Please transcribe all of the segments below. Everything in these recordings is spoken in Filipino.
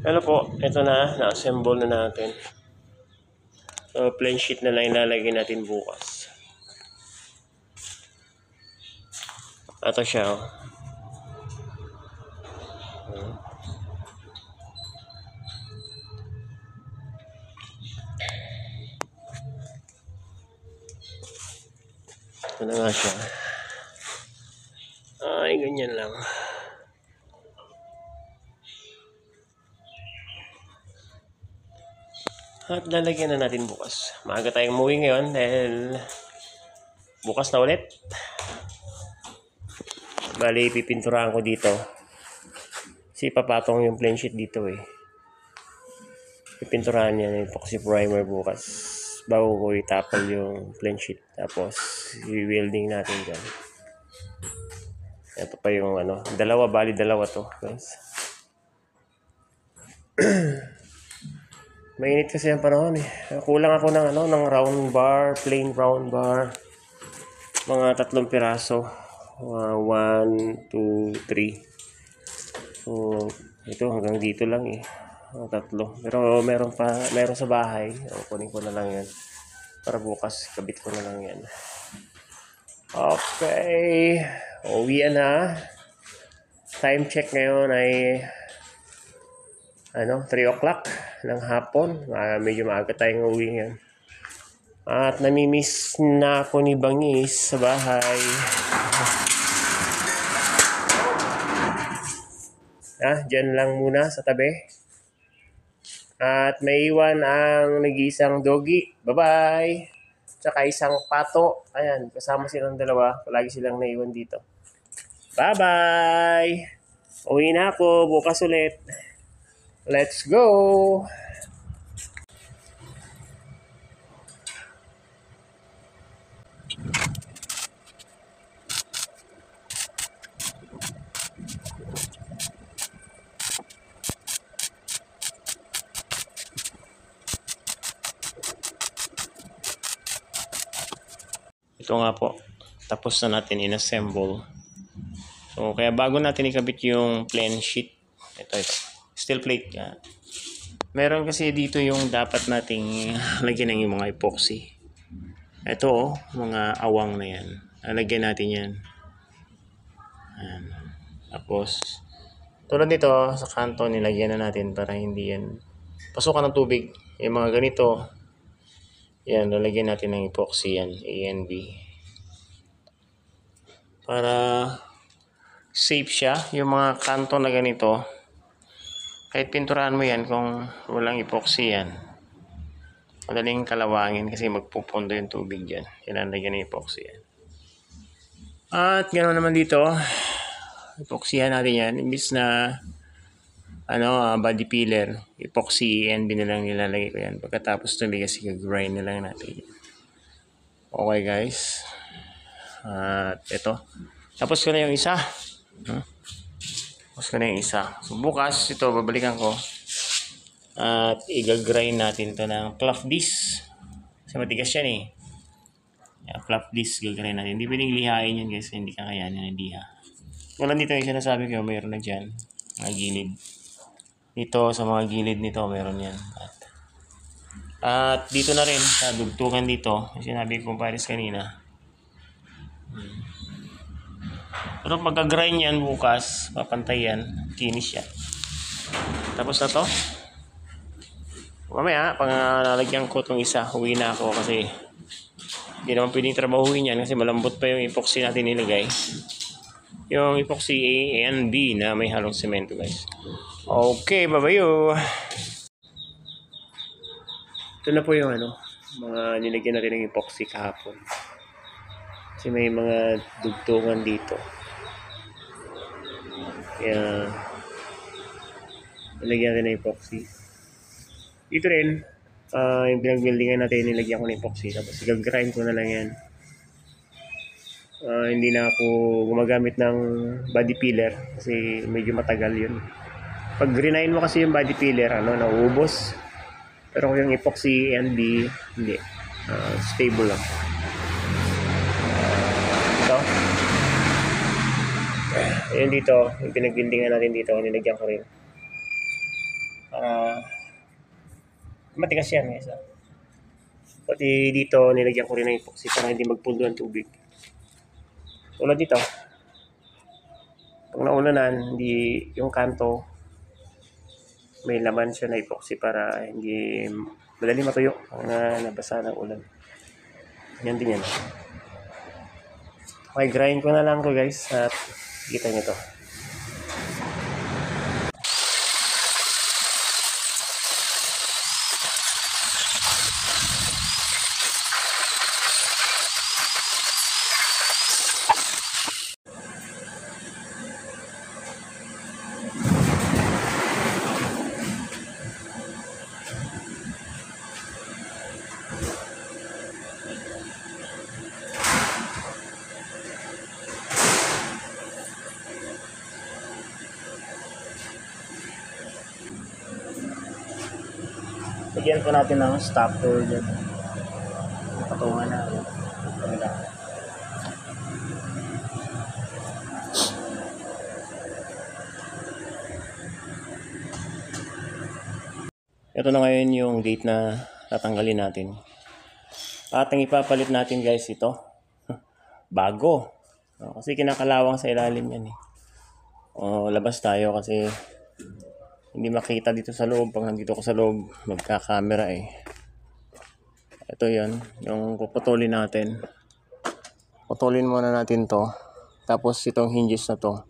Ano po, ito na-assemble na natin. So, plain sheet na lang ilalagay natin bukas. Ito siya, oh. Ito na nga siya. Ay, ganyan lang. At lalagyan na natin bukas. Maaga tayong umuwi ngayon dahil bukas na ulit. Bali, pipinturahan ko dito. Kasi papatong yung plain sheet dito eh. Pipinturahan niya yung epoxy primer bukas. Bago ko itapal yung plain sheet. Tapos, i-welding natin dyan. Ito pa yung dalawa to guys. Mainit kasi ang panahon eh. Kulang ako ng round bar, plain round bar. Mga 3 piraso. 1, 2, 3. So, ito hanggang dito lang eh. 3. Pero meron sa bahay. Kunin ko na lang yan. Para bukas, kabit ko na lang yan. Okay. Uwian na. Time check ngayon ay 3 o'clock ng hapon. Medyo maaga tayong uwi ngayon. At namimiss na ako ni Bangis sa bahay. Dyan lang muna sa tabi. At may iwan ang nag-iisang doggy. Bye-bye! Tsaka isang pato. Ayan, kasama silang dalawa. Palagi silang naiwan dito. Bye-bye! Uwi na ako. Bukas ulit. Let's go! Ito nga po, tapos na natin in-assemble. So, kaya bago natin ikabit yung plain sheet, ito, steel plate. Meron kasi dito yung dapat nating lagyan ng yung mga epoxy. Ito, mga awang na yan. Lagyan natin yan. Ayan. Tapos, tulad nito, sa kanto, nilagyan na natin para hindi yan pasukan ng tubig. Yung mga ganito, yan, lalagyan natin ng epoxy yan, A and B. Para safe siya. Yung mga kanto na ganito, kahit pinturahan mo yan kung walang epoxy yan, madaling kalawangin kasi magpupondo yung tubig dyan. Ilalagyan ng epoxy yan. At ganoon naman dito, epoxyhan natin yan. Imbis na body peeler, epoxy and B na lang nilalagay ko yan. Pagkatapos tuloy kasi grind na lang natin yan. Okay guys. At ito. Tapos ko na yung isa. Tapos ko na yung isa. So bukas ito babalikan ko. At i-grind natin to ng cloth disc. Kasi matigas yan eh. Cloth disc gagawin natin. Hindi pwedeng lihain yan guys. Hindi kakayanin ng liha. Wala dito yung sinasabi ko. Mayroon na dyan. Mga gilid. Dito sa mga gilid nito. Mayroon yan. At dito na rin. Sa dugtungan dito. Sinabi ko pares kanina. Pero pagka-grind yan bukas. Papantay yan. Kinis yan. Tapos na to. Mamaya. Pag nalagyan ko itong isa. Uwi na ako kasi hindi naman pwedeng trabahuin yan kasi malambot pa yung epoxy natin nilagay. Yung epoxy A and B na may halong semento guys. Okay, babayo. Ito na po yung mga nilagyan natin ng epoxy kahapon. Kasi may mga dugtungan dito. Kaya nilagyan natin ng epoxy. Dito rin. Yung pinag-buildingan natin, nilagyan ko ng epoxy. Tapos i-grind ko na lang yan. Hindi na ako gumagamit ng body peeler kasi medyo matagal yun. Pag grind mo kasi yung body peeler, nauubos. Pero kung yung epoxy and B, hindi. Stable lang. Ito. Ayun dito, yung pinag-buildingan natin dito, nilagyan ko rin. Matigas yan guys. Pati dito, nilagyan ko rin ng epoxy para hindi magpundo ang tubig. Tulad dito, pag naulanan, hindi yung kanto, may laman siya na epoxy para hindi madali matuyo ang nabasa ng ulan. Yan din yan. Okay, grind ko na lang to guys at kita nyo to. Lagyan po natin ng stopper dyan. Patungan na. Ito na ngayon yung gate na tatanggalin natin. At ang ipapalit natin guys ito. Bago. Kasi kinakalawang sa ilalim yan eh. Labas tayo kasi hindi makita dito sa loob. Pag nandito ko sa loob, magka-camera eh. Ito yon yung puputulin natin. Putulin muna natin to. Tapos itong hinges na to,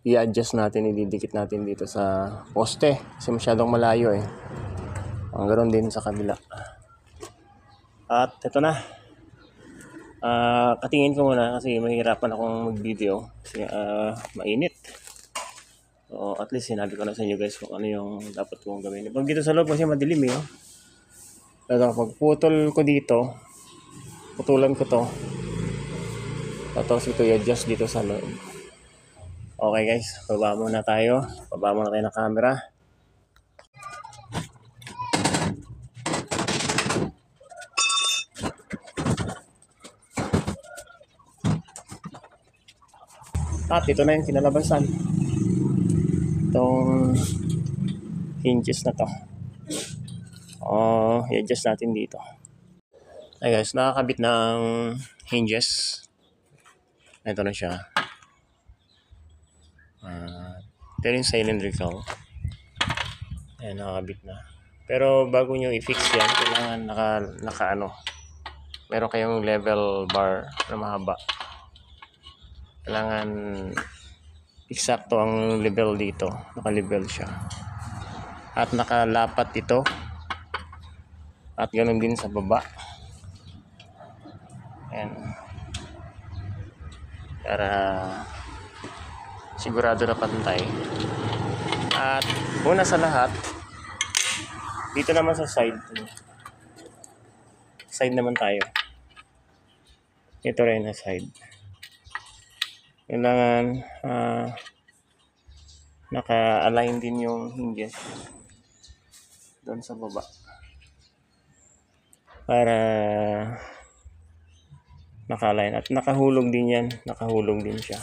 i-adjust natin, ididikit natin dito sa poste. Kasi masyadong malayo eh. Ang ganoon din sa kabila. At ito na. Katingin ko muna kasi mahirapan akong mag-video. Kasi mainit. So, at least sinabi ko na sa inyo guys kung ano yung dapat kong gawin. Pag dito sa loob kasi madilim eh. Pero pag putol ko dito, putulan ko to. Tapos ito i-adjust dito sa loob. Okay guys, baba muna tayo. Baba muna tayo ng camera. At ito na yung kinalabasan. Itong hinges na to. I-adjust natin dito. Ay guys, nakakabit ng hinges. Ito na siya. Ito yung cylindrical. Ayan, nakakabit na. Pero bago nyo i-fix yan, kailangan naka meron kayong level bar na mahaba. Kailangan eksakto ang level dito. Naka-level siya. At nakalapat ito. At ganoon din sa baba. Ayan. Para sigurado na pantay. At una sa lahat, dito naman sa side. Side naman tayo. Ito rin na side. Kailangan naka-align din yung hinges doon sa baba para naka-align at nakahulog din yan, nakahulog din siya.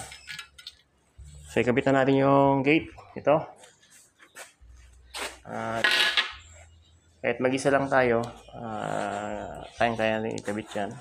So ikabit na natin yung gate ito at kahit mag-isa lang tayo, kaya natin ikabit yan.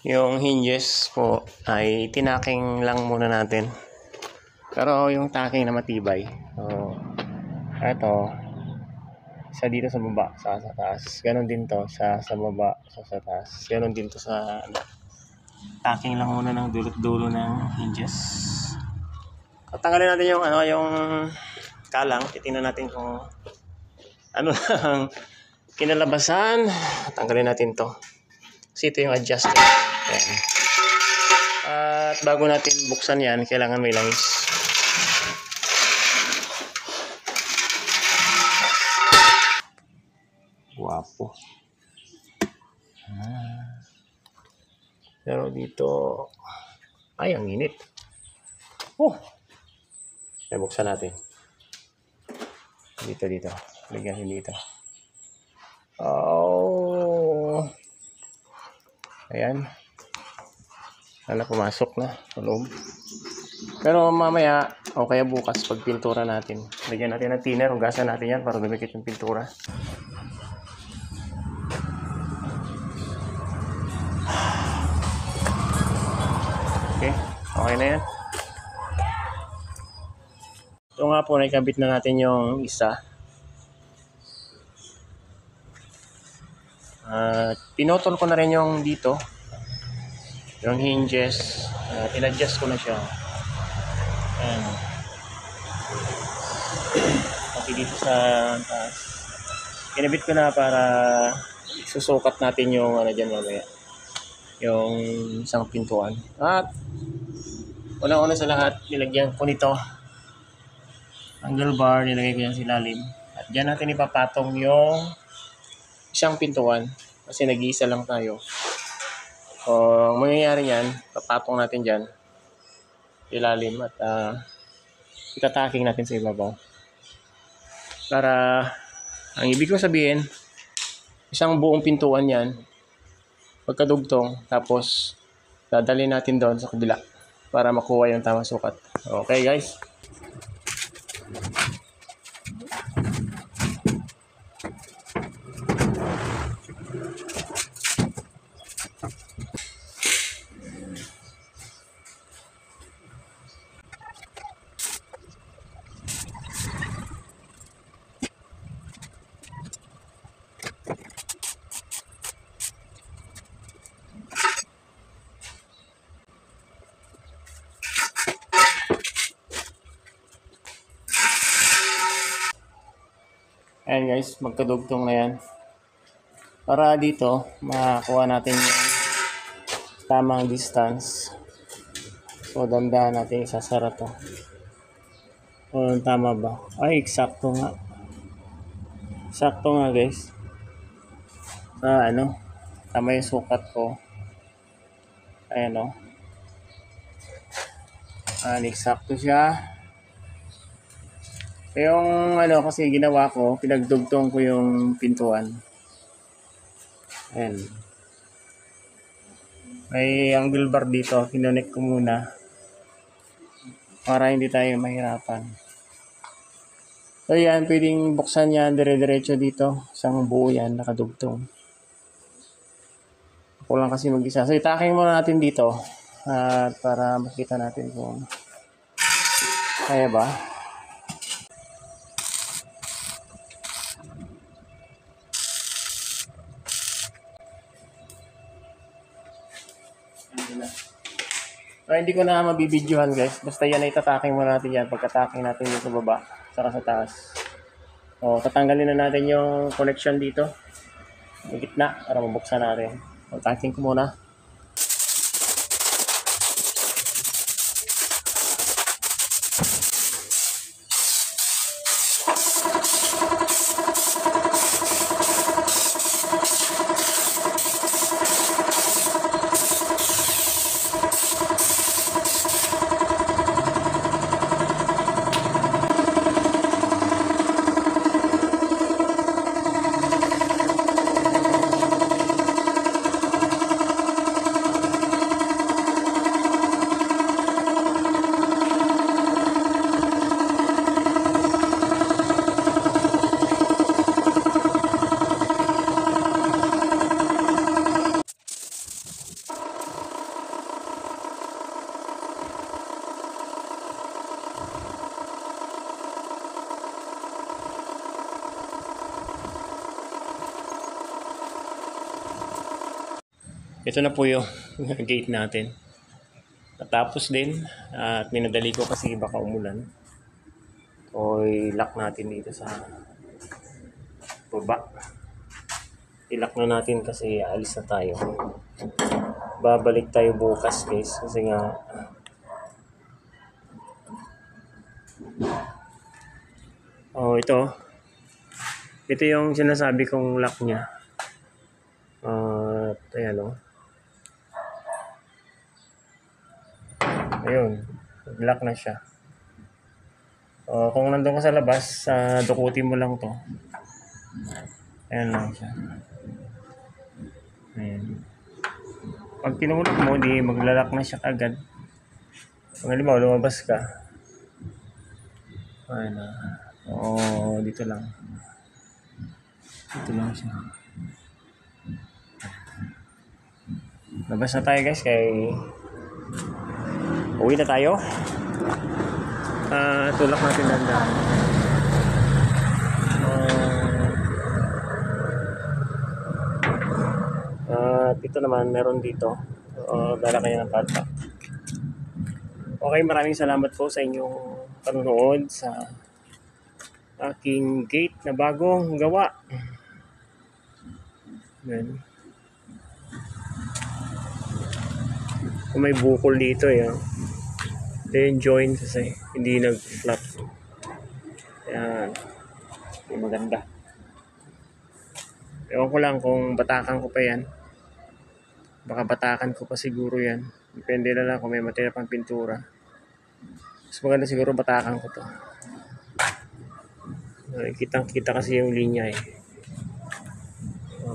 Yung hinges po ay tinaking lang muna natin. Pero yung tacking na matibay. So, ito. Isa dito sa baba, sa taas. Ganon din to, sa baba, sa taas. Ganon din to sa tacking lang muna ng dulot-dulo ng hinges. At tanggalin natin yung yung kalang. Titingnan natin kung ano lang kinalabasan. Tanggalin natin to. Kasi ito yung adjuster. Ayan. At bago natin buksan yan, kailangan may langis. Guwapo. Pero dito, ay, ang init. Oh! Ay, buksan natin. Dito. Lagyan dito. Oh! Ayan. Sana pumasok na sa loob. Pero mamaya, o kaya bukas, pag pintura natin, lagyan natin ng thinner, hugasan natin yan para dumikit yung pintura. Okay na yan. Ito nga po, nakikabit na natin yung isa. Pinotol ko na rin yung dito. Yung hinges. In-adjust ko na siya. Ayan. Pati dito sa taas. Kinabit ko na para susukat natin yung ano dyan mamaya. Yung isang pintuan. At una-una sa lahat, nilagyan ko nito angle bar, nilagay ko yan sa ilalim. At dyan natin ipapatong yung isang pintuan kasi nag-iisa lang tayo. So, ang mangyayari yan, papatong natin dyan ilalim at itataking natin sa ibabaw. Para, ang ibig ko sabihin, isang buong pintuan yan, pagkadugtong, tapos dadalhin natin doon sa kabila para makuha yung tamang sukat. Okay guys? Ayan guys, magkadugtong na yan. Para dito, makakuha natin yung tamang distance. So, dandahan natin isasara to. O, tama ba? Ay, eksakto nga. Eksakto nga guys. Tama yung sukat ko. Ayan o. Eksakto siya. Yung kasi ginawa ko, pinagdugtong ko yung pintuan. Ayan. May angle bar dito, kinonek ko muna para hindi tayo mahirapan. So yan, pwedeng buksan yan dire-diretso dito, isang buo yan, nakadugtong. Ako lang kasi mag-isa. So itaking muna natin dito para makita natin kung kaya ba. So, hindi ko na mabibidyohan guys. Basta yan ay tataking muna natin yan. Pagkataking natin dito sa baba, saka sa taas. So, tatanggalin na natin yung connection dito. Yung gitna, para mabuksan natin. So, taking ko muna. Ito na po yung gate natin. Natapos din at minadali ko kasi baka umulan. O i-lock natin dito sa baba. ilak na natin kasi alis na tayo. Babalik tayo bukas guys kasi nga ito yung sinasabi kong lock niya. Ayan ayun, lock na siya. Kung nandun ka sa labas, dukutin mo lang to. Ayan lang siya. Ayan. Pag tinulak mo, di maglalak na siya kagad. Kung halimbawa, lumabas ka. Ayan dito lang. Dito lang siya. Labas na tayo guys, kay uwi na tayo. Tulak natin dandan. Dito naman, meron dito. Dala kayo ng padlock. Okay, maraming salamat po sa inyong panonood sa aking gate na bagong gawa. Yan. Kung may bukol dito then join kasi hindi nag-flap. Yan. Maganda. Ewan ko lang kung batakan ko pa yan. Baka batakan ko pa siguro yan. Depende na lang kung may matira pang pintura. Mas maganda siguro batakan ko to. Kitang-kita kasi yung linya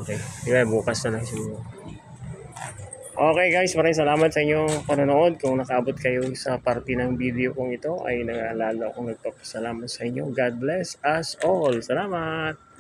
Okay. Diba, bukas na lang siguro. Okay guys, maraming salamat sa inyong panonood. Kung nakaabot kayo sa parte ng video kong ito, ay nag-aalala akong nagpapasalamat sa inyo. God bless us all. Salamat!